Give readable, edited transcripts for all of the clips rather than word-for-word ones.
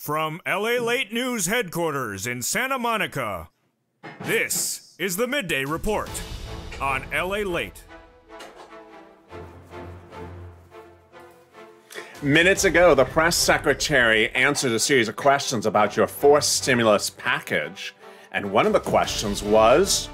From LALATE News headquarters in Santa Monica, this is the Midday Report on LALATE. Minutes ago, the press secretary answered a series of questions about your fourth stimulus package. And one of the questions was,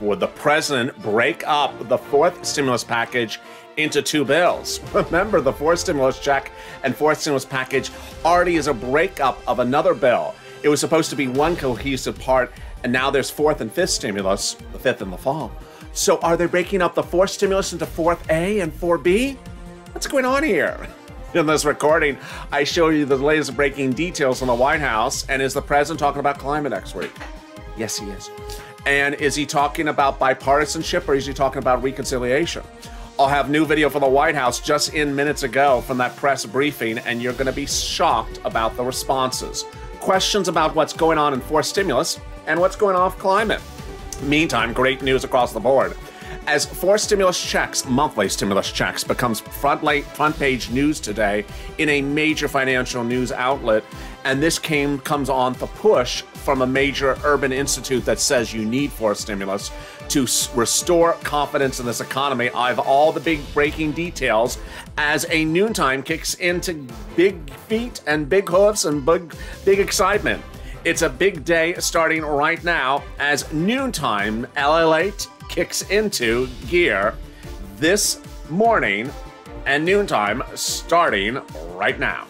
would the president break up the fourth stimulus package into two bills? Remember, the fourth stimulus check and fourth stimulus package already is a breakup of another bill. It was supposed to be one cohesive part, and now there's fourth and fifth stimulus, the fifth in the fall. So are they breaking up the fourth stimulus into 4A and 4B? What's going on here? In this recording, I show you the latest breaking details from the White House. And is the president talking about climate next week? Yes, he is. And is he talking about bipartisanship, or is he talking about reconciliation? I'll have new video from the White House just in minutes ago from that press briefing, and you're going to be shocked about the responses. Questions about what's going on in fourth stimulus and what's going on with climate. Meantime, great news across the board. As fourth stimulus checks, monthly stimulus checks, becomes front page news today in a major financial news outlet, and this comes on the push from a major urban institute that says you need fourth stimulus to restore confidence in this economy. I have all the big breaking details as a noontime kicks into big feet and big hoofs and big excitement. It's a big day starting right now as noontime LALATE kicks into gear this morning, and noontime starting right now.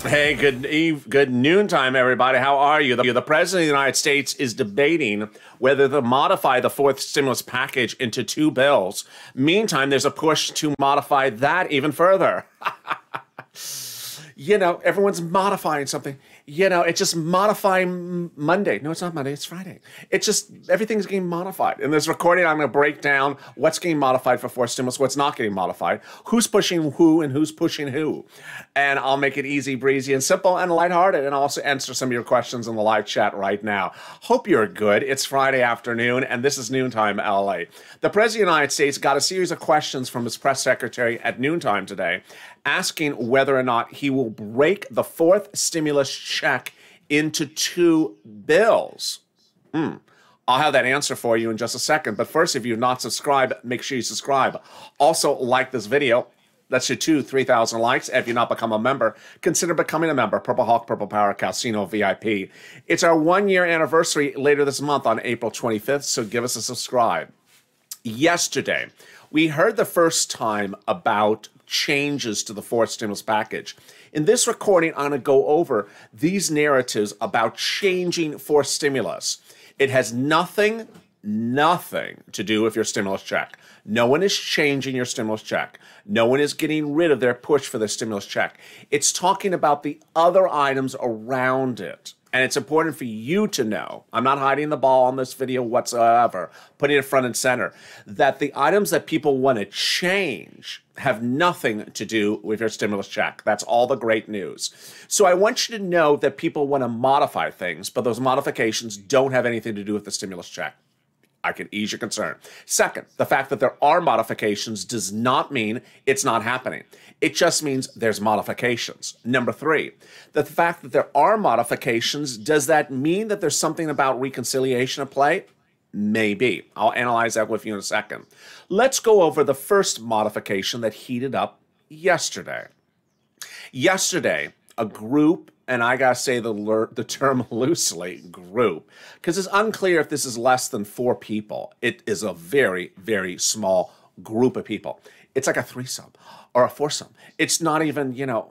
Hey, good noontime, everybody. How are you? The President of the United States is debating whether to modify the fourth stimulus package into two bills. Meantime, there's a push to modify that even further. You know, everyone's modifying something. You know, it's just modifying Monday. No, it's not Monday. It's Friday. It's just everything's getting modified. In this recording, I'm going to break down what's getting modified for fourth stimulus, what's not getting modified, who's pushing who, and who's pushing who. And I'll make it easy, breezy, and simple, and lighthearted, and I'll also answer some of your questions in the live chat right now. Hope you're good. It's Friday afternoon, and this is Noontime LA. The President of the United States got a series of questions from his press secretary at noontime today, asking whether or not he will break the fourth stimulus check into two bills. I'll have that answer for you in just a second. But first, if you're not subscribed, make sure you subscribe. Also, like this video. That's your 3,000 likes. If you're not become a member, consider becoming a member. Purple Hawk, Purple Power, Casino VIP. It's our 1-year anniversary later this month on April 25th, so give us a subscribe. Yesterday, we heard the first time about changes to the fourth stimulus package. In this recording, I'm going to go over these narratives about changing fourth stimulus. It has nothing to do with your stimulus check. No one is changing your stimulus check. No one is getting rid of their push for the stimulus check. It's talking about the other items around it. And it's important for you to know, I'm not hiding the ball on this video whatsoever, putting it front and center, that the items that people want to change have nothing to do with your stimulus check. That's all the great news. So I want you to know that people want to modify things, but those modifications don't have anything to do with the stimulus check. I can ease your concern. Second, the fact that there are modifications does not mean it's not happening. It just means there's modifications. Number three, the fact that there are modifications, does that mean that there's something about reconciliation at play? Maybe. I'll analyze that with you in a second. Let's go over the first modification that heated up yesterday. Yesterday, a group, and I gotta say the term loosely, group, because it's unclear if this is less than 4 people. It is a very, very small group of people. It's like a threesome or a foursome. It's not even, you know,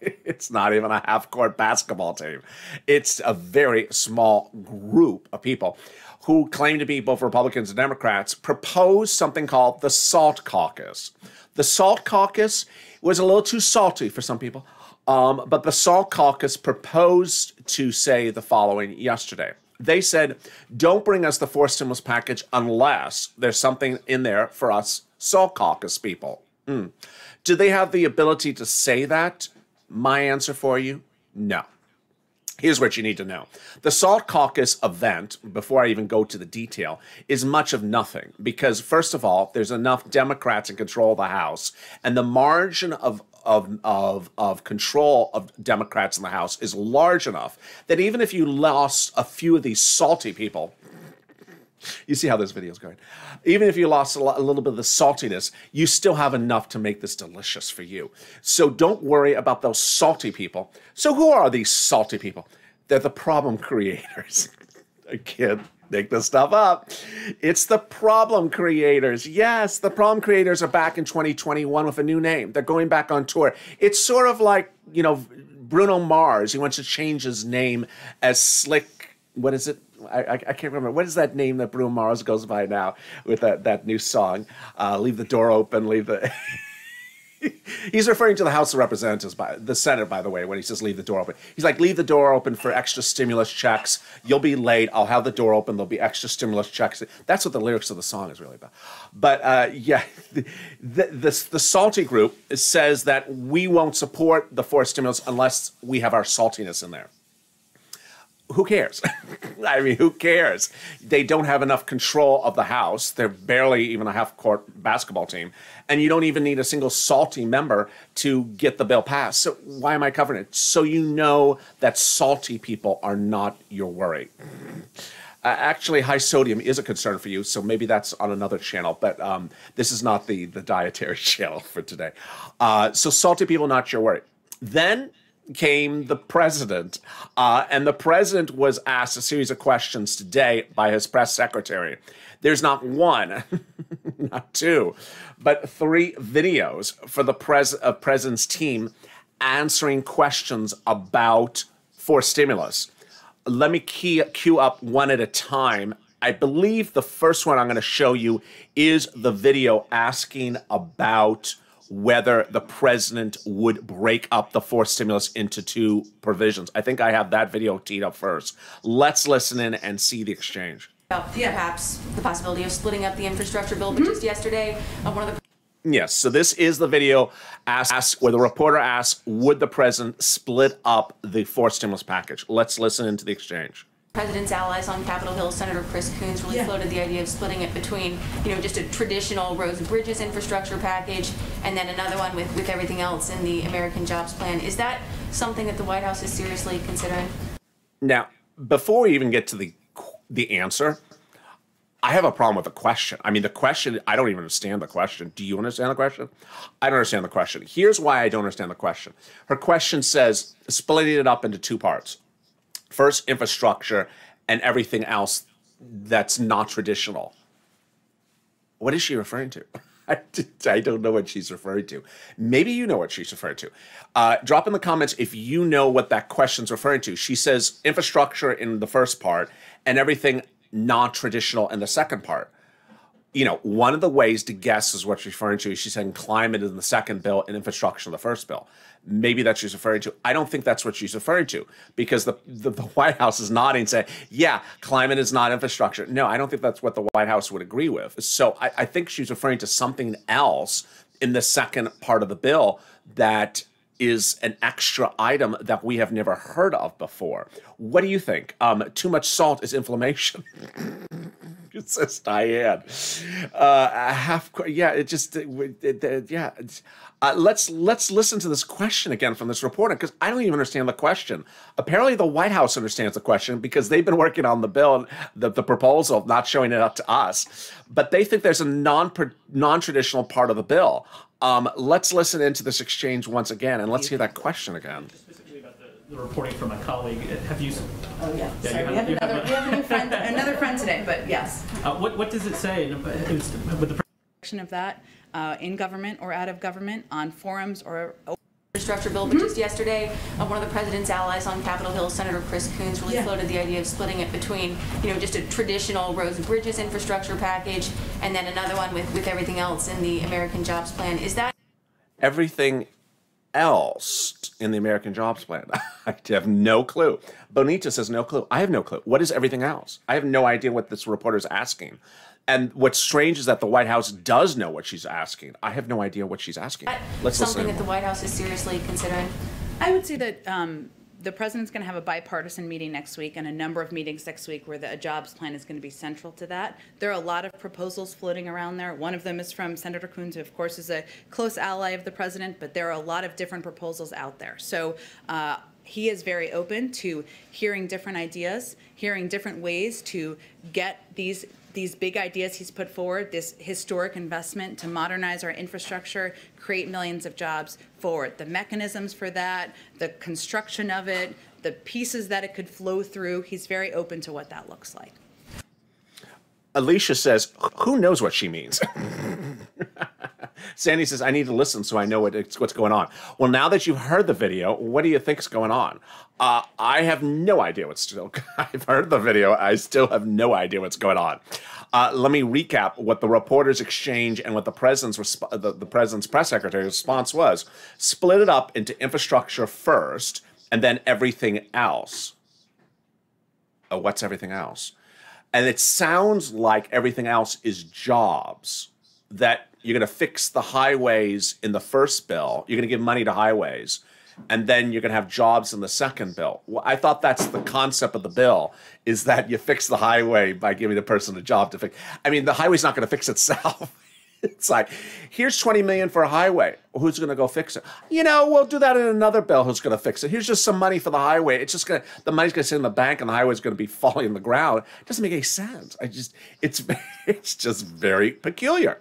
it's not even a half-court basketball team. It's a very small group of people who claim to be both Republicans and Democrats, proposed something called the Salt Caucus. The Salt Caucus was a little too salty for some people. But the SALT caucus proposed to say the following yesterday. They said, don't bring us the forced stimulus package unless there's something in there for us SALT caucus people. Do they have the ability to say that? My answer for you, no. Here's what you need to know. The SALT caucus event, before I even go to the detail, is much of nothing because, first of all, there's enough Democrats in control of the House, and the margin of control of Democrats in the House is large enough that even if you lost a few of these salty people, you see how this video is going, even if you lost a little bit of the saltiness, you still have enough to make this delicious for you. So don't worry about those salty people. So who are these salty people? They're the problem creators. I can't make this stuff up. It's the problem creators. Yes, the problem creators are back in 2021 with a new name. They're going back on tour. It's sort of like, you know, Bruno Mars. He wants to change his name as Slick. What is it? I can't remember. What is that name that Bruno Mars goes by now with that new song? Leave the door open, leave the... He's referring to the House of Representatives, the Senate, by the way, when he says leave the door open. He's like, leave the door open for extra stimulus checks. You'll be late. I'll have the door open. There'll be extra stimulus checks. That's what the lyrics of the song is really about. But yeah, the salty group says that we won't support the forced stimulus unless we have our saltiness in there. Who cares? I mean, who cares? They don't have enough control of the House. They're barely even a half-court basketball team. And you don't even need a single salty member to get the bill passed. So why am I covering it? So you know that salty people are not your worry. Actually, high sodium is a concern for you, so maybe that's on another channel. But this is not the dietary channel for today. So salty people, not your worry. Then came the president, and the president was asked a series of questions today by his press secretary. There's not one, not two, but 3 videos for the president's team answering questions about forced stimulus. Let me queue up one at a time. I believe the first one I'm going to show you is the video asking about whether the president would break up the forced stimulus into 2 provisions. I think I have that video teed up first. Let's listen in and see the exchange. Perhaps the possibility of splitting up the infrastructure bill, but just yesterday, one of the... Yes, so this is the video where the reporter asks, would the president split up the forced stimulus package? Let's listen into the exchange. President's allies on Capitol Hill, Senator Chris Coons, really floated the idea of splitting it between, you know, just a traditional roads and bridges infrastructure package and then another one with everything else in the American Jobs Plan. Is that something that the White House is seriously considering? Now, before we even get to the answer, I have a problem with the question. I mean, the question, I don't even understand the question. Do you understand the question? I don't understand the question. Here's why I don't understand the question. Her question says, splitting it up into 2 parts. First, infrastructure and everything else that's not traditional. What is she referring to? I don't know what she's referring to. Maybe you know what she's referring to. Drop in the comments if you know what that question's referring to. She says infrastructure in the first part and everything non-traditional in the second part. You know, one of the ways to guess is what she's referring to. She's saying climate in the second bill and infrastructure in the first bill. Maybe that's what she's referring to. I don't think that's what she's referring to because the White House is nodding saying, yeah, climate is not infrastructure. No, I don't think that's what the White House would agree with. So I think she's referring to something else in the second part of the bill that is an extra item that we have never heard of before. What do you think? Too much salt is inflammation. It says Diane. Yeah, it just, yeah. Let's listen to this question again from this reporter because I don't even understand the question. Apparently the White House understands the question because they've been working on the bill, the proposal, not showing it up to us. But they think there's a non-traditional part of the bill. Let's listen into this exchange once again and let's hear that question again. Specifically about the reporting from my colleague. Have you? Oh yeah. Sorry, we have a new friend, another friend today, but yes. What does it say with the Of that in government or out of government on forums or infrastructure bill, but just yesterday, one of the president's allies on Capitol Hill, Senator Chris Coons, really floated the idea of splitting it between, you know, just a traditional roads and bridges infrastructure package and then another one with everything else in the American Jobs Plan. Is that everything else in the American Jobs Plan? I have no clue. Bonita says no clue. I have no clue. What is everything else? I have no idea what this reporter is asking. And what's strange is that the White House does know what she's asking. I have no idea what she's asking. Let's listen. Something that the White House is seriously considering? I would say that the president's going to have a bipartisan meeting next week and a number of meetings next week where the jobs plan is going to be central to that. There are a lot of proposals floating around there. One of them is from Senator Coons, who of course is a close ally of the president, but there are a lot of different proposals out there. So he is very open to hearing different ideas, hearing different ways to get these big ideas he's put forward, this historic investment to modernize our infrastructure, create millions of jobs forward. The mechanisms for that, the construction of it, the pieces that it could flow through, he's very open to what that looks like. Alicia says, who knows what she means? Sandy says, I need to listen so I know what's going on. Well, now that you've heard the video, what do you think's going on? I have no idea what's still. I've heard the video. I still have no idea what's going on. Let me recap what the reporters exchange and what the president's press secretary's response was. Split it up into infrastructure first, and then everything else. Oh, what's everything else? And it sounds like everything else is jobs. That you're going to fix the highways in the first bill. You're going to give money to highways. And then you're going to have jobs in the second bill. Well, I thought that's the concept of the bill, is that you fix the highway by giving a person a job to fix. I mean, the highway's not going to fix itself. It's like, here's $20 million for a highway. Well, who's going to go fix it? You know, we'll do that in another bill. Who's going to fix it? Here's just some money for the highway. It's just going to, the money's going to sit in the bank and the highway's going to be falling in the ground. It doesn't make any sense. It's just very peculiar.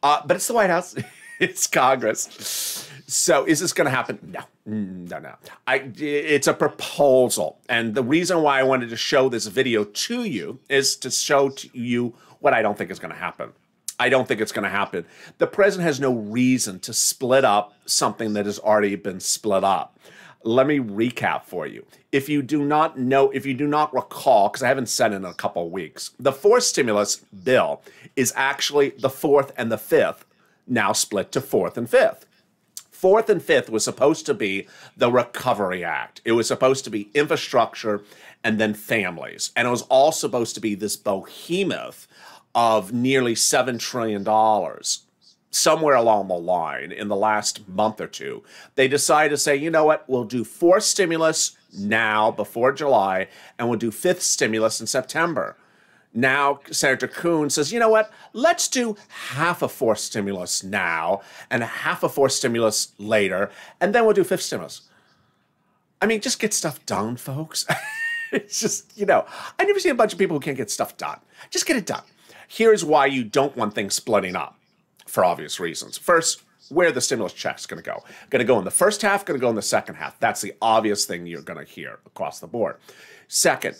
But it's the White House. It's Congress. So is this going to happen? No. It's a proposal. And the reason why I wanted to show this video to you is to show to you what I don't think is going to happen. I don't think it's going to happen. The president has no reason to split up something that has already been split up. Let me recap for you. If you do not recall, because I haven't said it in a couple of weeks, the fourth stimulus bill is actually the fourth and the fifth, now split to fourth and fifth. Fourth and fifth was supposed to be the Recovery Act. It was supposed to be infrastructure and then families. And it was all supposed to be this behemoth of nearly $7 trillion. Somewhere along the line in the last month or two, they decided to say, you know what, we'll do fourth stimulus now before July, and we'll do fifth stimulus in September. Now, Senator Coons says, you know what, let's do half a fourth stimulus now and half a fourth stimulus later, and then we'll do fifth stimulus. I mean, just get stuff done, folks. It's just, you know, I've never seen a bunch of people who can't get stuff done. Just get it done. Here's why you don't want things splitting up, for obvious reasons. First, where are the stimulus checks going to go? Going to go in the first half, going to go in the second half. That's the obvious thing you're going to hear across the board. Second,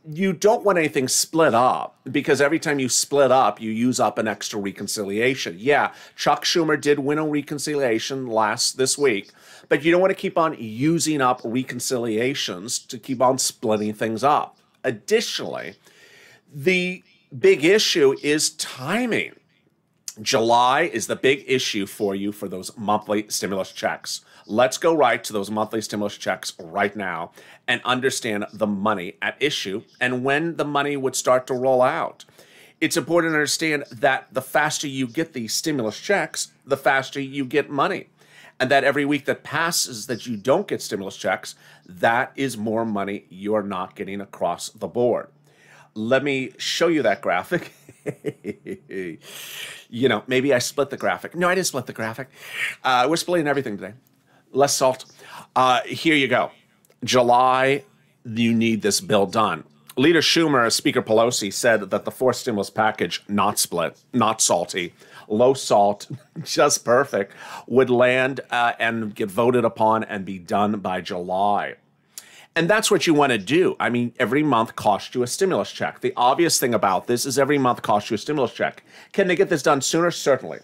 you don't want anything split up, because every time you split up, you use up an extra reconciliation. Yeah, Chuck Schumer did win a reconciliation this week, but you don't want to keep on using up reconciliations to keep on splitting things up. Additionally, the big issue is timing. July is the big issue for you for those monthly stimulus checks. Let's go right to those monthly stimulus checks right now and understand the money at issue and when the money would start to roll out. It's important to understand that the faster you get these stimulus checks, the faster you get money. And that every week that passes that you don't get stimulus checks, that is more money you're not getting across the board. Let me show you that graphic. You know, maybe I split the graphic. No, I didn't split the graphic. We're splitting everything today. Less salt. Here you go. July, you need this bill done. Leader Schumer, Speaker Pelosi, said that the fourth stimulus package, not split, not salty, low salt, just perfect, would land and get voted upon and be done by July. And that's what you want to do. I mean, every month costs you a stimulus check. The obvious thing about this is every month costs you a stimulus check. Can they get this done sooner? Certainly.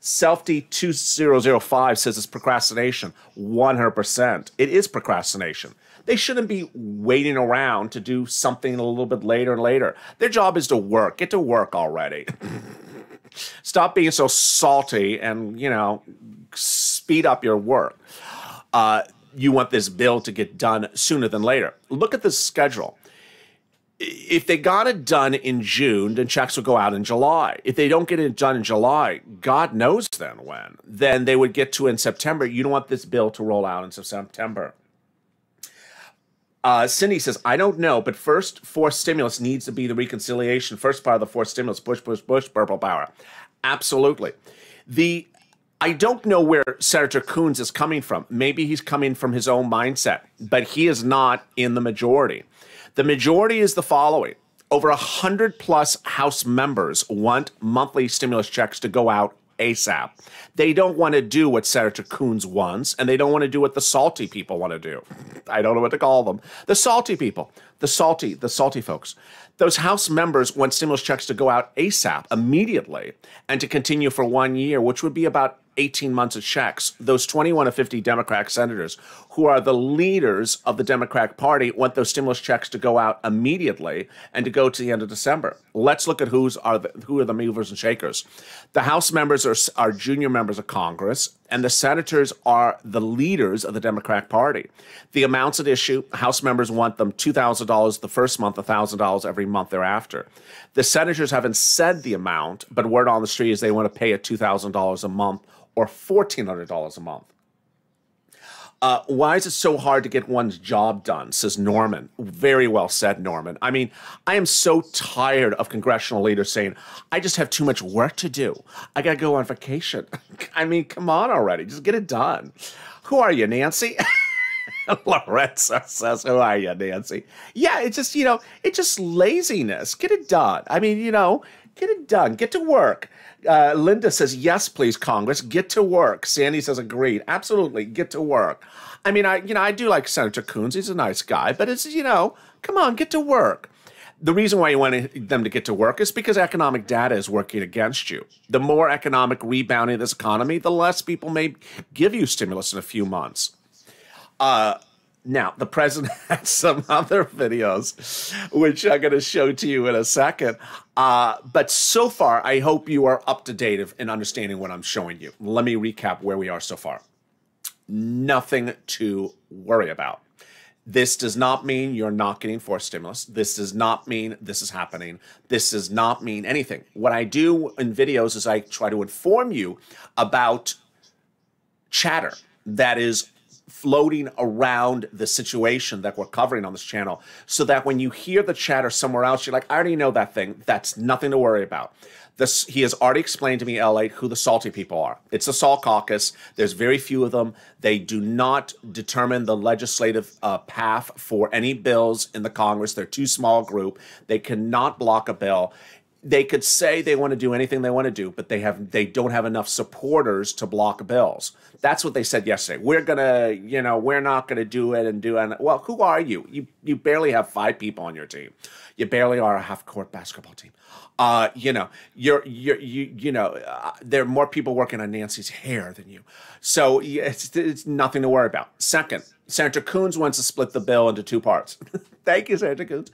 Selfie2005 says it's procrastination. 100%. It is procrastination. They shouldn't be waiting around to do something a little bit later and later. Their job is to work. Get to work already. Stop being so salty and, you know, speed up your work. you want this bill to get done sooner than later. Look at the schedule. If they got it done in June, then checks would go out in July. If they don't get it done in July, God knows then when. Then they would get to in September. You don't want this bill to roll out in September. Cindy says, I don't know, but first forced stimulus needs to be the reconciliation. First part of the forced stimulus, push, push, push, purple power. Absolutely. I don't know where Senator Coons is coming from. Maybe he's coming from his own mindset, but he is not in the majority. The majority is the following. Over 100+ House members want monthly stimulus checks to go out ASAP. They don't want to do what Senator Coons wants, and they don't want to do what the salty people want to do. I don't know what to call them. The salty people. The salty folks. Those House members want stimulus checks to go out ASAP, immediately, and to continue for 1 year, which would be about 18 months of checks. Those 21 of 50 Democratic senators who are the leaders of the Democratic Party want those stimulus checks to go out immediately and to go to the end of December. Let's look at who are the movers and shakers. The House members are junior members of Congress, and the senators are the leaders of the Democratic Party. The amounts at issue, House members want them $2,000 the first month, $1,000 every month thereafter. The senators haven't said the amount, but word on the street is they want to pay it $2,000 a month or $1,400 a month. Why is it so hard to get one's job done, says Norman. Very well said, Norman. I mean, I am so tired of congressional leaders saying, I just have too much work to do. I got to go on vacation. I mean, come on already. Just get it done. Who are you, Nancy? Lorenzo says, who are you, Nancy? Yeah, it's just, it's just laziness. Get it done. I mean, get it done. Get to work. Linda says, yes, please, Congress. Get to work. Sandy says, agreed. Absolutely. Get to work. I mean, I do like Senator Coons. He's a nice guy. But it's, come on, get to work. The reason why you want them to get to work is because economic data is working against you. The more economic rebounding of this economy, the less people may give you stimulus in a few months. Now, the president has some other videos, which I'm going to show to you in a second. But so far, I hope you are up to date in understanding what I'm showing you. Let me recap where we are so far. Nothing to worry about. This does not mean you're not getting forced stimulus. This does not mean this is happening. This does not mean anything. What I do in videos is I try to inform you about chatter that is floating around the situation that we're covering on this channel, so that when you hear the chatter somewhere else, you're like, I already know that thing. That's nothing to worry about. He has already explained to me, LA, who the salty people are. It's the Salt Caucus. There's very few of them. They do not determine the legislative path for any bills in the Congress. They're too small a group. They cannot block a bill. They could say they want to do anything they want to do, but they don't have enough supporters to block bills. That's what they said yesterday. We're not gonna do it and do it. Well, who are you? You barely have 5 people on your team. You barely are a half-court basketball team. There are more people working on Nancy's hair than you. So it's nothing to worry about. Second, Senator Coons wants to split the bill into 2 parts. Thank you, Senator Coons.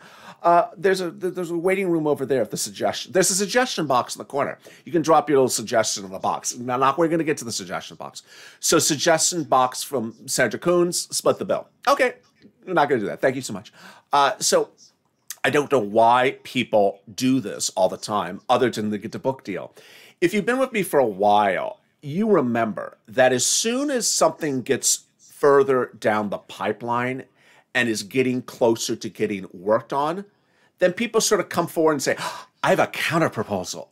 There's a waiting room over there. There's a suggestion box in the corner. You can drop your we're going to get to the suggestion box. So suggestion box from Senator Coons, split the bill. Okay, we're not going to do that. Thank you so much. So I don't know why people do this all the time, other than to get the book deal. If you've been with me for a while, you remember that as soon as something gets further down the pipeline and is getting closer to getting worked on, then people sort of come forward and say, I have a counter proposal.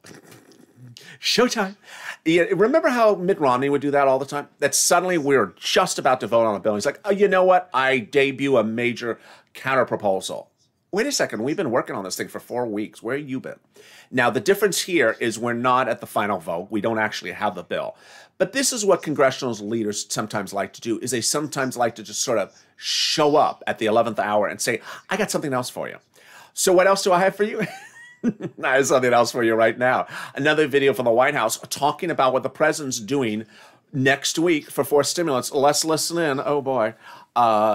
Showtime. Yeah, remember how Mitt Romney would do that all the time? That suddenly we're just about to vote on a bill. He's like, oh, you know what? I debut a major counter proposal. Wait a second. We've been working on this thing for 4 weeks. Where have you been? Now, the difference here is we're not at the final vote. We don't actually have the bill. But this is what congressional leaders sometimes like to do, is they sometimes like to just sort of show up at the 11th hour and say, I got something else for you. So what else do I have for you? I have something else for you right now. Another video from the White House talking about what the president's doing next week for forced stimulus. Let's listen in. Oh boy.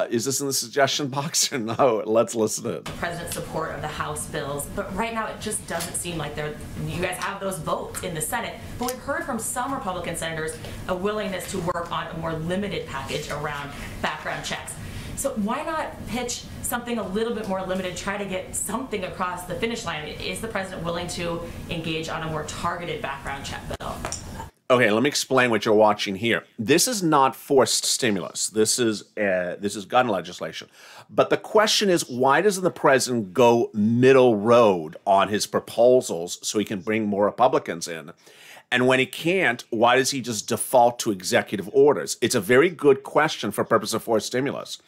Is this in the suggestion box or no? Let's listen in. President's support of the House bills, but right now it just doesn't seem like you guys have those votes in the Senate. But we've heard from some Republican senators a willingness to work on a more limited package around background checks. So why not pitch something a little bit more limited, try to get something across the finish line? Is the president willing to engage on a more targeted background check bill? Okay, let me explain what you're watching here. This is not forced stimulus. This is gun legislation. But the question is, why doesn't the president go middle road on his proposals so he can bring more Republicans in? And when he can't, why does he just default to executive orders? It's a very good question for purpose of forced stimulus.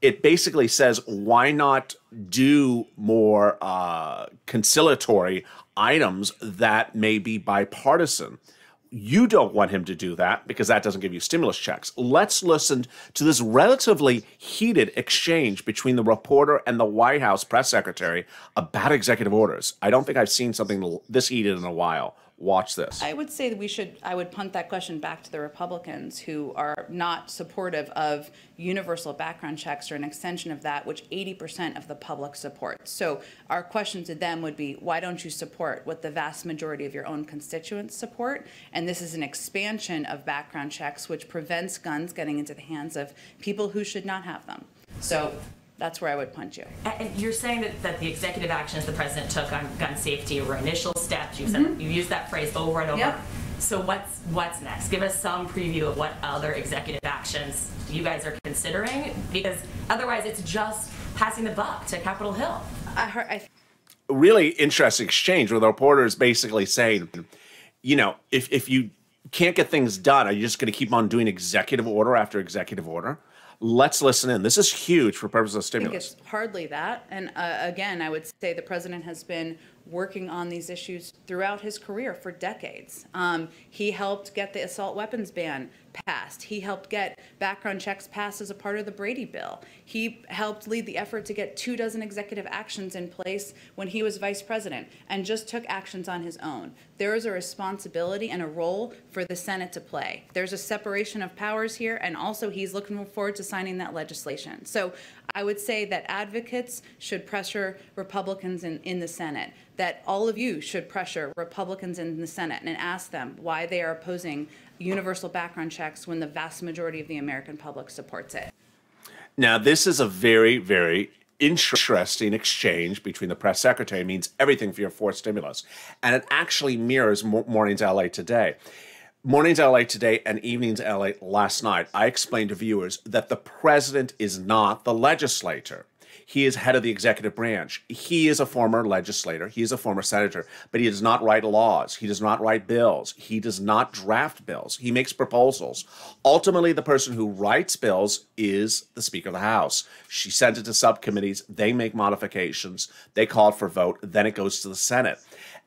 It basically says, why not do more conciliatory items that may be bipartisan? You don't want him to do that because that doesn't give you stimulus checks. Let's listen to this relatively heated exchange between the reporter and the White House press secretary about executive orders. I don't think I've seen something this heated in a while. Watch this. I would say that I would punt that question back to the Republicans who are not supportive of universal background checks or an extension of that, which 80% of the public supports. So our question to them would be, why don't you support what the vast majority of your own constituents support? And this is an expansion of background checks, which prevents guns getting into the hands of people who should not have them. So that's where I would punt you. And you're saying that the executive actions the president took on gun safety were initial steps. You used that phrase over and over. Yep. So what's next? Give us some preview of what other executive actions you guys are considering, because otherwise it's just passing the buck to Capitol Hill. Really interesting exchange where the reporter is basically saying, you know, if you can't get things done, are you just going to keep on doing executive order after executive order? Let's listen in. This is huge for purposes of stimulus. I think it's hardly that. And again, I would say the president has been working on these issues throughout his career for decades. He helped get the assault weapons ban passed. He helped get background checks passed as a part of the Brady bill. He helped lead the effort to get 24 executive actions in place when he was vice president and just took actions on his own. There is a responsibility and a role for the Senate to play. There's a separation of powers here, and also he's looking forward to signing that legislation. So I would say that advocates should pressure Republicans in the Senate, that all of you should pressure Republicans in the Senate and ask them why they are opposing universal background checks when the vast majority of the American public supports it. Now, this is a very, very interesting exchange between the press secretary. It means everything for your forced stimulus. And it actually mirrors Mornings LA Today. Mornings LA Today and Evenings LA last night, I explained to viewers that the president is not the legislator. He is head of the executive branch. He is a former legislator. He is a former senator, but he does not write laws. He does not write bills. He does not draft bills. He makes proposals. Ultimately, the person who writes bills is the Speaker of the House. She sends it to subcommittees. They make modifications. They call it for vote. Then it goes to the Senate.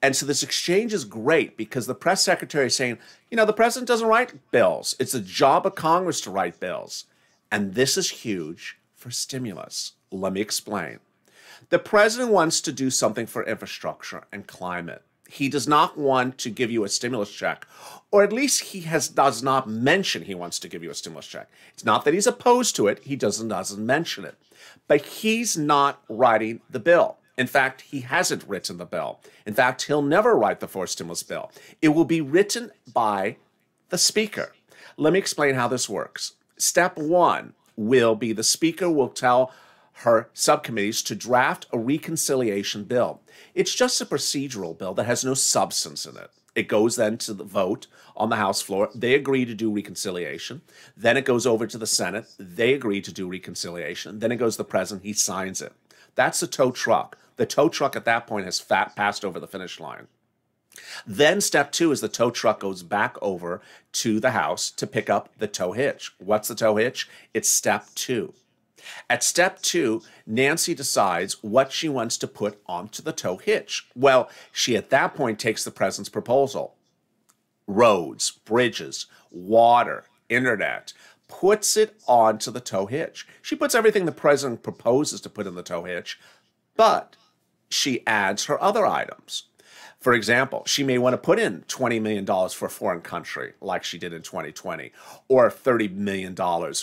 And so this exchange is great because the press secretary is saying, you know, the president doesn't write bills. It's the job of Congress to write bills. And this is huge for stimulus. Let me explain. The president wants to do something for infrastructure and climate. He does not want to give you a stimulus check, or at least he does not mention he wants to give you a stimulus check. It's not that he's opposed to it. He doesn't mention it. But he's not writing the bill. In fact, he hasn't written the bill. In fact, he'll never write the forced stimulus bill. It will be written by the Speaker. Let me explain how this works. Step one will be the Speaker will tell her subcommittees to draft a reconciliation bill. It's just a procedural bill that has no substance in it. It goes then to the vote on the House floor. They agree to do reconciliation. Then it goes over to the Senate. They agree to do reconciliation. Then it goes to the president. He signs it. That's the tow truck. The tow truck at that point has passed over the finish line. Then step two is the tow truck goes back over to the House to pick up the tow hitch. What's the tow hitch? It's step two. At step two, Nancy decides what she wants to put onto the tow hitch. Well, she at that point takes the president's proposal. Roads, bridges, water, internet, puts it onto the tow hitch. She puts everything the president proposes to put in the tow hitch, but she adds her other items. For example, she may want to put in $20 million for a foreign country, like she did in 2020, or $30 million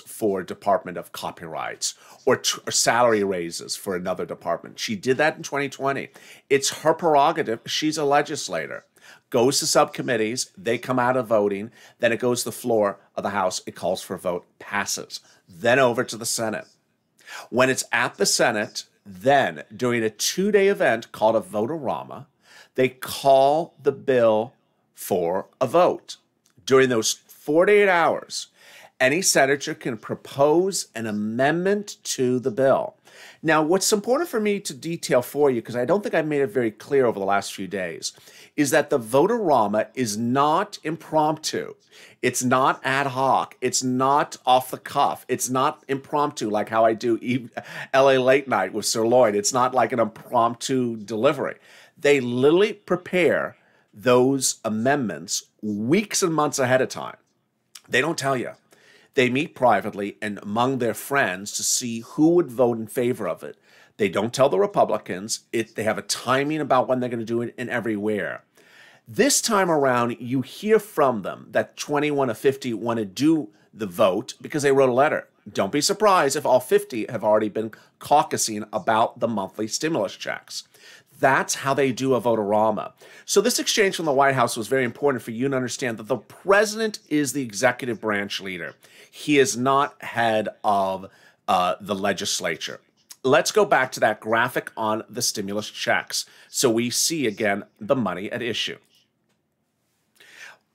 for Department of Copyrights, or salary raises for another department. She did that in 2020. It's her prerogative. She's a legislator. Goes to subcommittees, they come out of voting, then it goes to the floor of the House, it calls for a vote, passes, then over to the Senate. When it's at the Senate, then during a 2-day event called a vote-a-rama, they call the bill for a vote. During those 48 hours, any senator can propose an amendment to the bill. Now, what's important for me to detail for you, because I don't think I've made it very clear over the last few days, is that the vote-a-rama is not impromptu. It's not ad hoc. It's not off the cuff. It's not impromptu like how I do LA Late Night with Sir Lloyd. It's not like an impromptu delivery. They literally prepare those amendments weeks and months ahead of time. They don't tell you. They meet privately and among their friends to see who would vote in favor of it. They don't tell the Republicans. They have a timing about when they're going to do it and everywhere. This time around, you hear from them that 21 of 50 want to do the vote because they wrote a letter. Don't be surprised if all 50 have already been caucusing about the monthly stimulus checks. That's how they do a vote-a-rama. So this exchange from the White House was very important for you to understand that the president is the executive branch leader. He is not head of the legislature. Let's go back to that graphic on the stimulus checks so we see again the money at issue.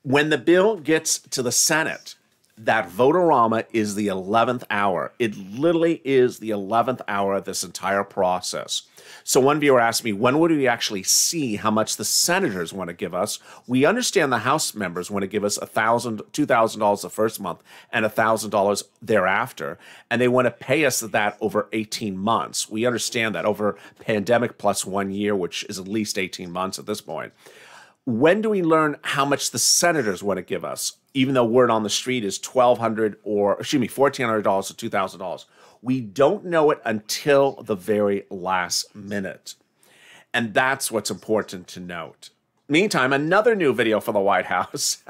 When the bill gets to the Senate, that vote-a-rama is the 11th hour. It literally is the 11th hour of this entire process. So one viewer asked me, when would we actually see how much the senators want to give us? We understand the House members want to give us $2,000 the first month and $1,000 thereafter, and they want to pay us that over 18 months. We understand that over pandemic plus 1 year, which is at least 18 months at this point. When do we learn how much the senators want to give us? Even though word on the street is $1,200 or, $1,400 to $2,000. We don't know it until the very last minute. And that's what's important to note. Meantime, another new video for the White House.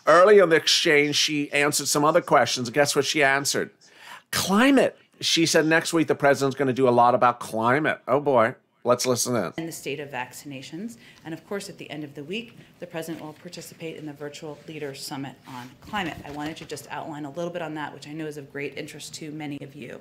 Early in the exchange, she answered some other questions. Guess what she answered? Climate. She said next week the president's going to do a lot about climate. Oh boy. Let's listen in. And the state of vaccinations. And of course, at the end of the week, the president will participate in the virtual Leaders Summit on climate. I wanted to just outline a little bit on that, which I know is of great interest to many of you.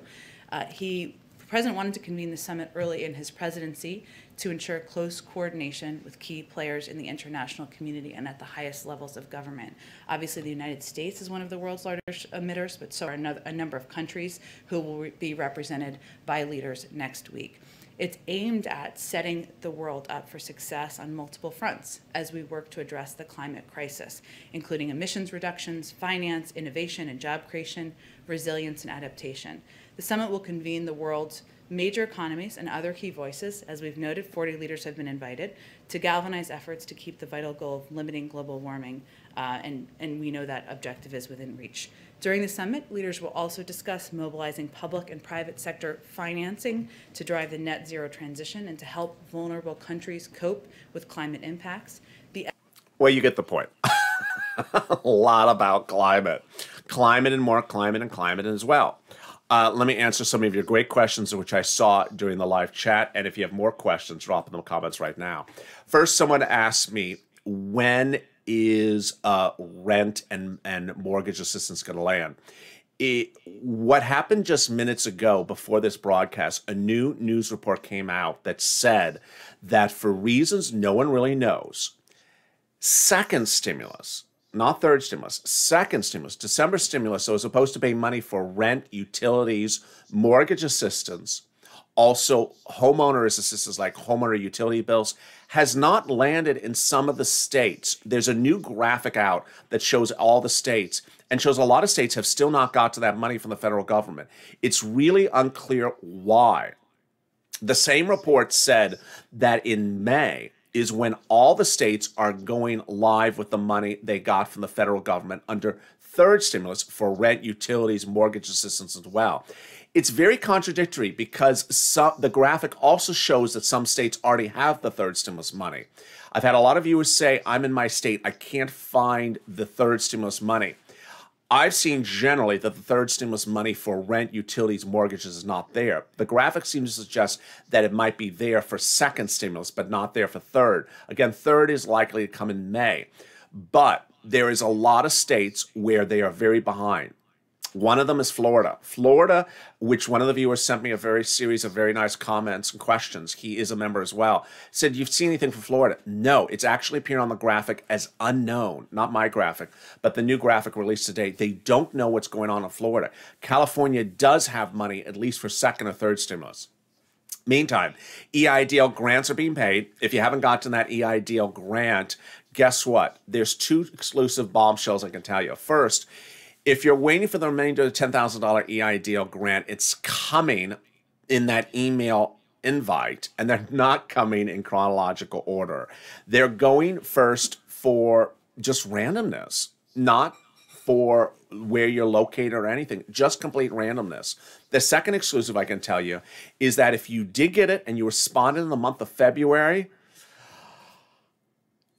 The president wanted to convene the summit early in his presidency to ensure close coordination with key players in the international community and at the highest levels of government. Obviously, the United States is one of the world's largest emitters, but so are a number of countries who will be represented by leaders next week. It's aimed at setting the world up for success on multiple fronts as we work to address the climate crisis, including emissions reductions, finance, innovation and job creation, resilience and adaptation. The summit will convene the world's major economies and other key voices. As we've noted, 40 leaders have been invited to galvanize efforts to keep the vital goal of limiting global warming, and we know that objective is within reach. During the summit, leaders will also discuss mobilizing public and private sector financing to drive the net zero transition and to help vulnerable countries cope with climate impacts. Well, you get the point. A lot about climate. Climate and more climate and climate as well. Let me answer some of your great questions, which I saw during the live chat. And if you have more questions, drop them in the comments right now. First, someone asked me, when is rent and mortgage assistance going to land? What happened just minutes ago before this broadcast, a new news report came out that said that for reasons no one really knows, second stimulus, not third stimulus, second stimulus, December stimulus, so as opposed to paying money for rent, utilities, mortgage assistance, also homeowners assistance like homeowner utility bills, has not landed in some of the states. There's a new graphic out that shows all the states and shows a lot of states have still not got to that money from the federal government. It's really unclear why. The same report said that in May is when all the states are going live with the money they got from the federal government under third stimulus for rent, utilities, mortgage assistance as well. it's very contradictory because the graphic also shows that some states already have the third stimulus money. I've had a lot of viewers say, I'm in my state, I can't find the third stimulus money. I've seen generally that the third stimulus money for rent, utilities, mortgages is not there. The graphic seems to suggest that it might be there for second stimulus, but not there for third. Again, third is likely to come in May. But there is a lot of states where they are very behind. One of them is Florida. Florida, which one of the viewers sent me a series of very nice comments and questions. He is a member as well. Said, you've seen anything from Florida? No, it's actually appearing on the graphic as unknown. Not my graphic, but the new graphic released today. They don't know what's going on in Florida. California does have money, at least for second or third stimulus. Meantime, EIDL grants are being paid. If you haven't gotten that EIDL grant, guess what? There's 2 exclusive bombshells I can tell you. First, if you're waiting for the remainder of the $10,000 EIDL grant, it's coming in that email invite, and they're not coming in chronological order. They're going first for just randomness, not for where you're located or anything, just complete randomness. The second exclusive I can tell you is that if you did get it and you responded in the month of February,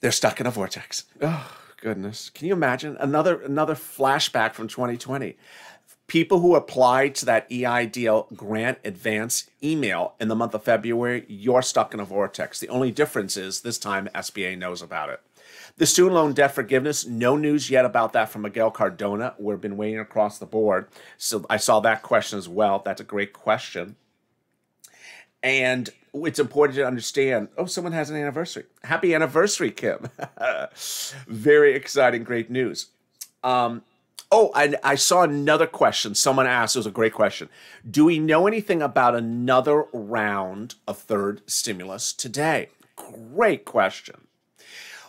they're stuck in a vortex. Oh, goodness. Can you imagine? Another flashback from 2020. People who applied to that EIDL grant advance email in the month of February, you're stuck in a vortex. The only difference is this time SBA knows about it. The student loan debt forgiveness, no news yet about that from Miguel Cardona. We've been waiting across the board. So I saw that question as well. That's a great question. And it's important to understand, oh, someone has an anniversary. Happy anniversary, Kim. Very exciting, great news. Oh, and I saw another question. Someone asked, it was a great question. Do we know anything about another round of third stimulus today? Great question.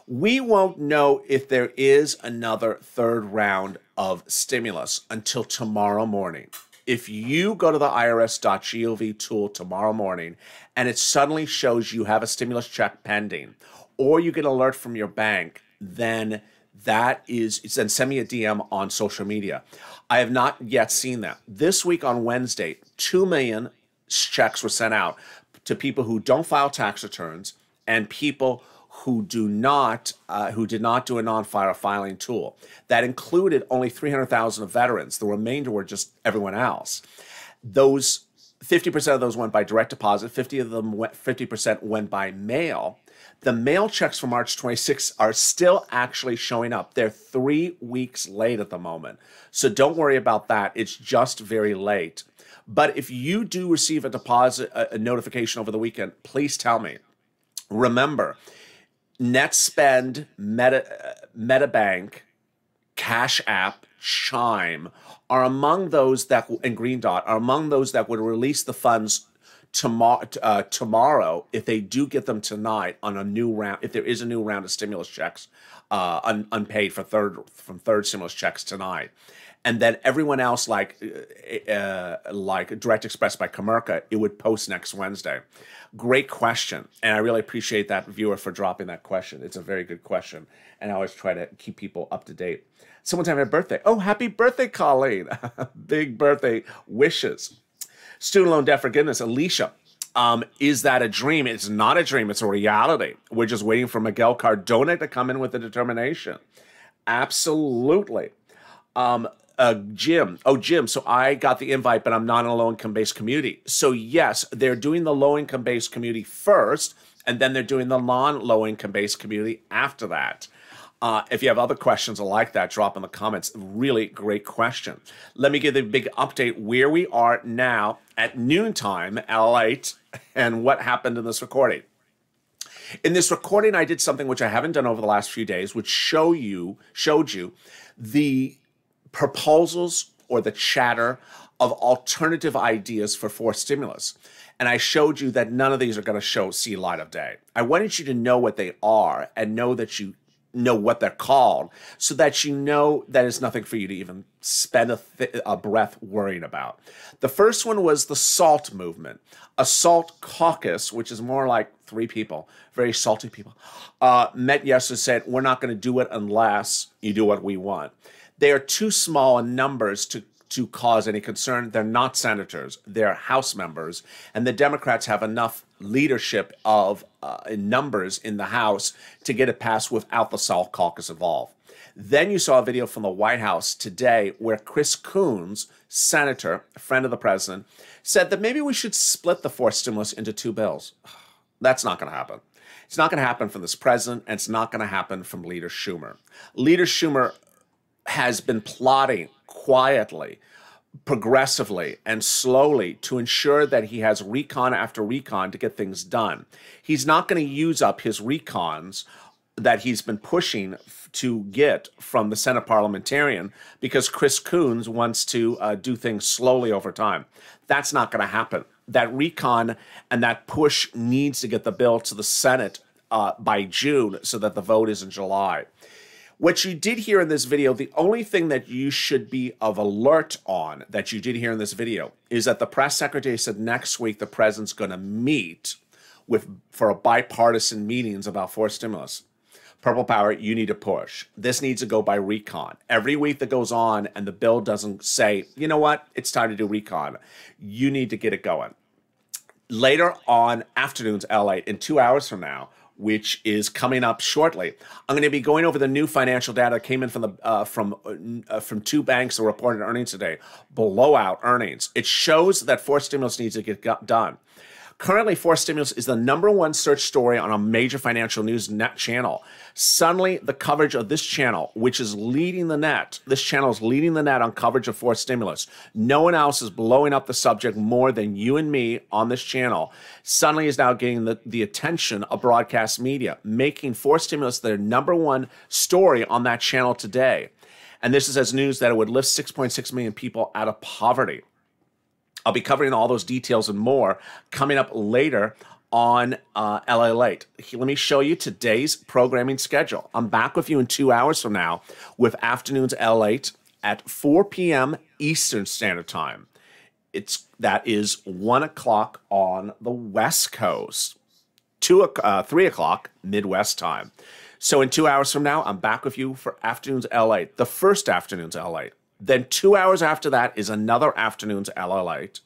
We won't know if there is another third round of stimulus until tomorrow morning. If you go to the irs.gov tool tomorrow morning and it suddenly shows you have a stimulus check pending, or you get an alert from your bank, then then send me a DM on social media. I have not yet seen that. This week on Wednesday, 2 million checks were sent out to people who don't file tax returns and people who did not do a non-file filing tool. That included only 300,000 of veterans. The remainder were just everyone else. Those 50% of those went by direct deposit. 50% went by mail. The mail checks for March 26 are still actually showing up. They're 3 weeks late at the moment. So don't worry about that. It's just very late. But if you do receive a notification over the weekend, please tell me. Remember, NetSpend, MetaBank, Cash App, Chime are among those that, and Green Dot, are among those that would release the funds tomorrow if they do get them tonight on a new round, if there is a new round of stimulus checks unpaid from third stimulus checks tonight. And then everyone else, like Direct Express by Comerica, it would post next Wednesday. Great question. And I really appreciate that viewer for dropping that question. It's a very good question. And I always try to keep people up to date. Someone's having a birthday. Oh, happy birthday, Colleen. Big birthday wishes. Student loan debt forgiveness, Alicia. Is that a dream? It's not a dream. It's a reality. We're just waiting for Miguel Cardona to come in with a determination. Absolutely. Jim. Oh, Jim, so I got the invite, but I'm not in a low-income-based community. So, yes, they're doing the low-income-based community first, and then they're doing the non-low-income-based community after that. If you have other questions like that, drop in the comments. Really great question. Let me give you a big update where we are now at noontime, LALATE, and what happened in this recording. In this recording, I did something which I haven't done over the last few days, which showed you the proposals or the chatter of alternative ideas for forced stimulus. And I showed you that none of these are going to see light of day. I wanted you to know what they are and know that you know what they're called, so that you know that it's nothing for you to even spend a breath worrying about. The first one was the SALT movement. A SALT caucus, which is more like 3 people, very salty people, met yesterday and said, we're not going to do it unless you do what we want. They are too small in numbers to cause any concern. They're not senators. They're House members. And the Democrats have enough leadership of in numbers in the House to get it passed without the South Caucus involved. Then you saw a video from the White House today where Chris Coons, senator, a friend of the president, said that maybe we should split the forced stimulus into 2 bills. That's not going to happen. It's not going to happen from this president, and it's not going to happen from Leader Schumer. Leader Schumer has been plotting quietly, progressively, and slowly to ensure that he has recon after recon to get things done. He's not going to use up his recons that he's been pushing to get from the Senate parliamentarian because Chris Coons wants to do things slowly over time. That's not going to happen. That recon and that push needs to get the bill to the Senate by June so that the vote is in July. What you did hear in this video, the only thing that you should be of alert on that you did hear in this video is that the press secretary said next week the president's going to meet for a bipartisan meetings about forced stimulus. Purple Power, you need to push. This needs to go by recon. Every week that goes on and the bill doesn't say, you know what, it's time to do recon, you need to get it going. Later on afternoons, LA, in 2 hours from now, which is coming up shortly, I'm going to be going over the new financial data that came in from 2 banks that reported earnings today. Blowout earnings. It shows that forced stimulus needs to get done. Currently, forced stimulus is the #1 search story on a major financial news net channel. Suddenly, the coverage of this channel, which is leading the net, this channel is leading the net on coverage of forced stimulus. No one else is blowing up the subject more than you and me on this channel. Suddenly is now getting the attention of broadcast media, making forced stimulus their #1 story on that channel today. And this is as news that it would lift 6.6 million people out of poverty. I'll be covering all those details and more coming up later on LALATE. Let me show you today's programming schedule. I'm back with you in 2 hours from now with afternoons LALATE at 4 p.m. Eastern Standard Time. That is 1 o'clock on the West Coast, 3 o'clock Midwest time. So in 2 hours from now, I'm back with you for afternoons LALATE, the first afternoons LALATE. Then 2 hours after that is another afternoon's LALATE.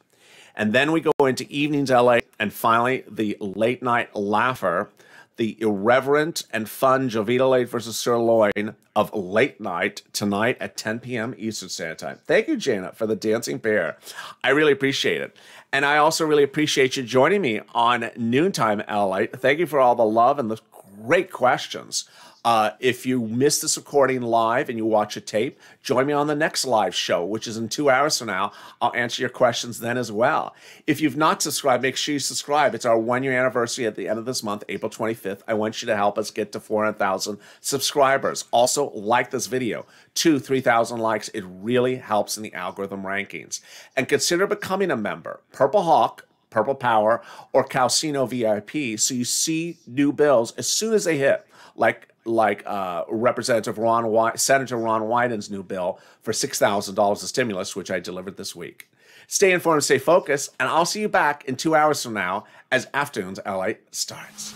And then we go into evenings LA, and finally the late night laugher, the irreverent and fun Jovita Late versus Sirloin of Late Night tonight at 10 p.m. Eastern Standard Time. Thank you, Jana, for the dancing pair. I really appreciate it. And I also really appreciate you joining me on Noontime LA. Thank you for all the love and the great questions. If you miss this recording live and you watch a tape, join me on the next live show, which is in 2 hours from now. I'll answer your questions then as well. If you've not subscribed, make sure you subscribe. It's our 1 year anniversary at the end of this month, April 25th. I want you to help us get to 400,000 subscribers. Also, like this video. 3,000 likes. It really helps in the algorithm rankings. And consider becoming a member. Purple Hawk, Purple Power, or Calcino VIP, so you see new bills as soon as they hit, like Senator Ron Wyden's new bill for $6,000 of stimulus, which I delivered this week. Stay informed, stay focused, and I'll see you back in 2 hours from now as Afternoons LA starts.